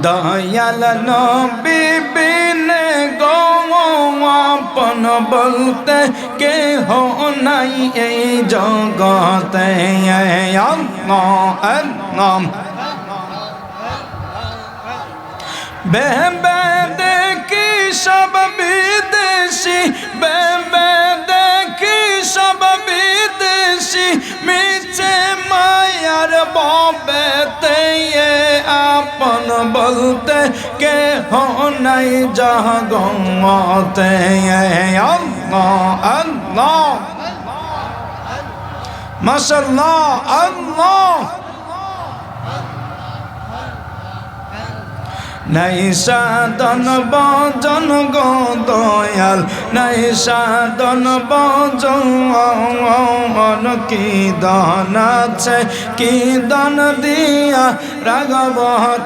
দয়াল নবী বিনে গো আপন বলতে কেহ নাই এই জগতে। আল্লাহ আল্লাহ বেবে দেখি সব বিদেশি, বেবে দেখি সব বিদেশি, মিছে মায়ার ববেতে আপন বলতে কেহ নাই জগতে। আল্লাহ আল্লাহ মাশাআল্লাহ আল্লাহ। নাই সাধন বজন গো দয়াল, নাই সাধন বজন, কি দান আছে কি দান দিয়া রাগব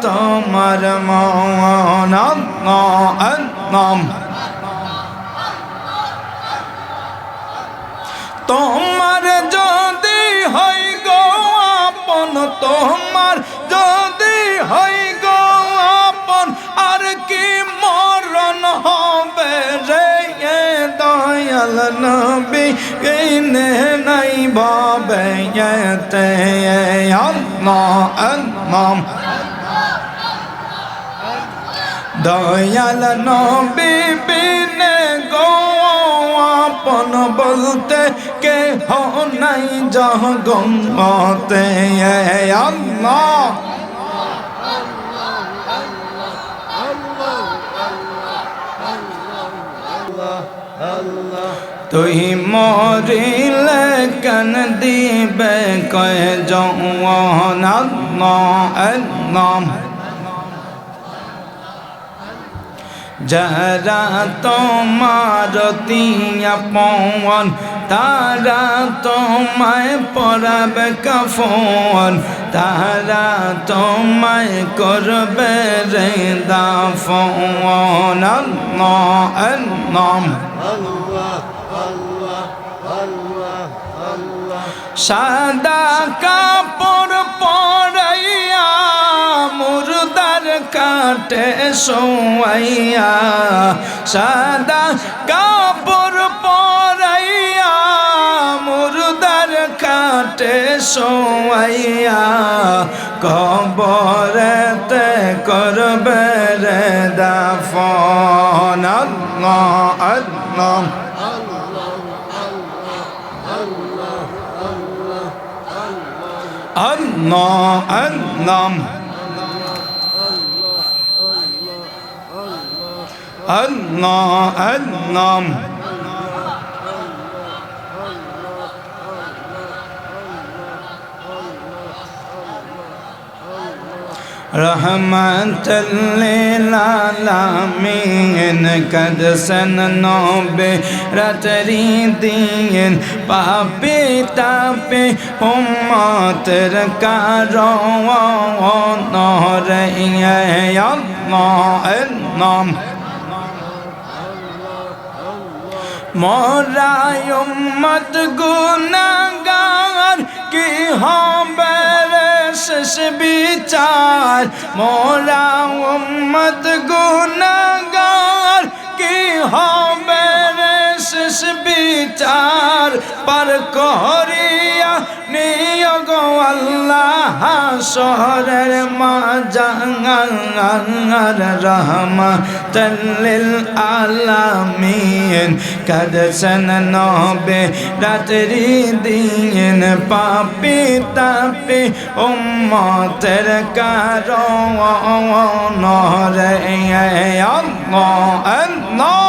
তোমার মন। আল্লাহ আল্লাহ তোমার যদি হয় গো আপন, তোমার যদি হয় গো আপন, আর কি মরণ হবে রে দয়াল নবী কিনে নাই ভাবে। আল্লাহ আল্লাহ দয়াল নবী বিনে গো আপন বলতে কেহ নাই জগতে। আল্লাহ তুই মরিলে কান দিবে কয় জওয়ান। আল্লাহ আল্লাহ যারা তোমার তিয়া পवन, তারা তোমায় পরাবে কাফন, তারা তোমায় করবে রে দাফন। আল্লাহ আল্লাহ সাদা কাপড় পরাইয়া মুর্দার কাটে শোয়াইয়া, সাদা কাপড় পরাইয়া মুর্দার কাটে শোয়াইয়া, কবরেতে করবে রে দাফন। আল্লাহ আল্লাহ আল্লাহ আল্লাহ আল্লাহ আল্লাহ रहमतल लिल आलमीन कद सन नबे रतरी दीन पापी तापे उम्मत रकारो नरे। अल्लाह अल्लाह मोरा उम्मत गुनाहगार की হবে শেষ বিচার, মোরা উম্মত গুনাহগার কি হবে শেষ বিচার, পার করিয়া নিও গো আল্লাহ শহরের মাঝার। রহমাতাল লিল আলামিন কদ সন নবে রাত্রি দিন পাপি তাপি উম্মতের কারণ রে। আল্লাহ আল্লাহ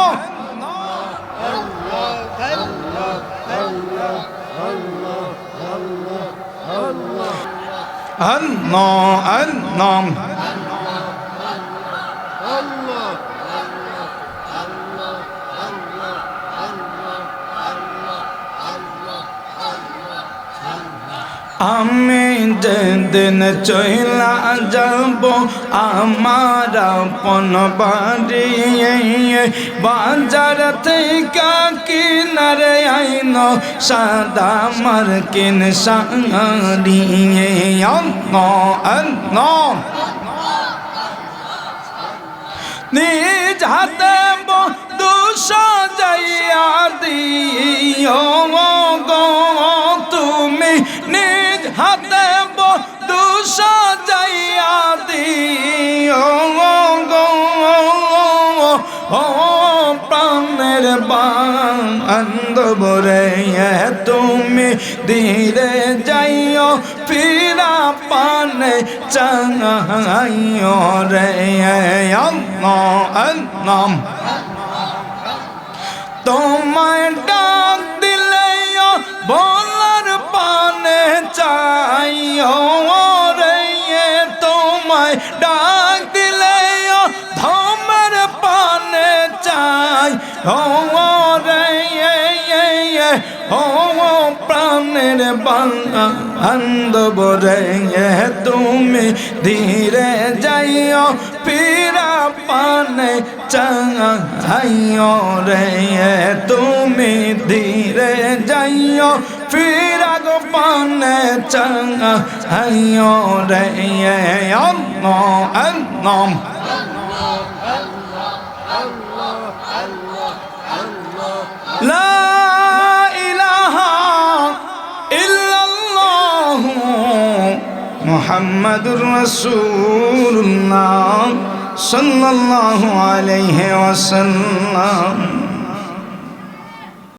Allah Allah আমি যেদিন চইলা যাব আমার আপন বাড়ি, বাজার থেকে কিনারে আইন সাদা মার্কিন শাড়ি। আল্লাহ আল্লাহ নিজ হাতে বধূ সাজাইয়া দিও গো তুমি নিজ হাতে বধূ সাজাইয়া দিও গো ও প্রাণের বান্ধবরে তুমি ধীরে যাইও ফিরা পানে চাইও রে আল্লাহ তোমায় ডাক দিলে বলার পানে চাইও রে তোমায় ডাক দিলে ধমের পানে চাই রে ও প্রাণের বান্ধব রে তুমি ধীরে যাইও ফিরা পানে চাইও রে তুমি ধীরে যাইও ফিরা গো পানে চাইও রে আল্লাহ লা ইলাহা ইল্লাল্লাহু মুহাম্মাদুর রাসূলুল্লাহ সাল্লাল্লাহু আলাইহি ওয়াসাল্লাম।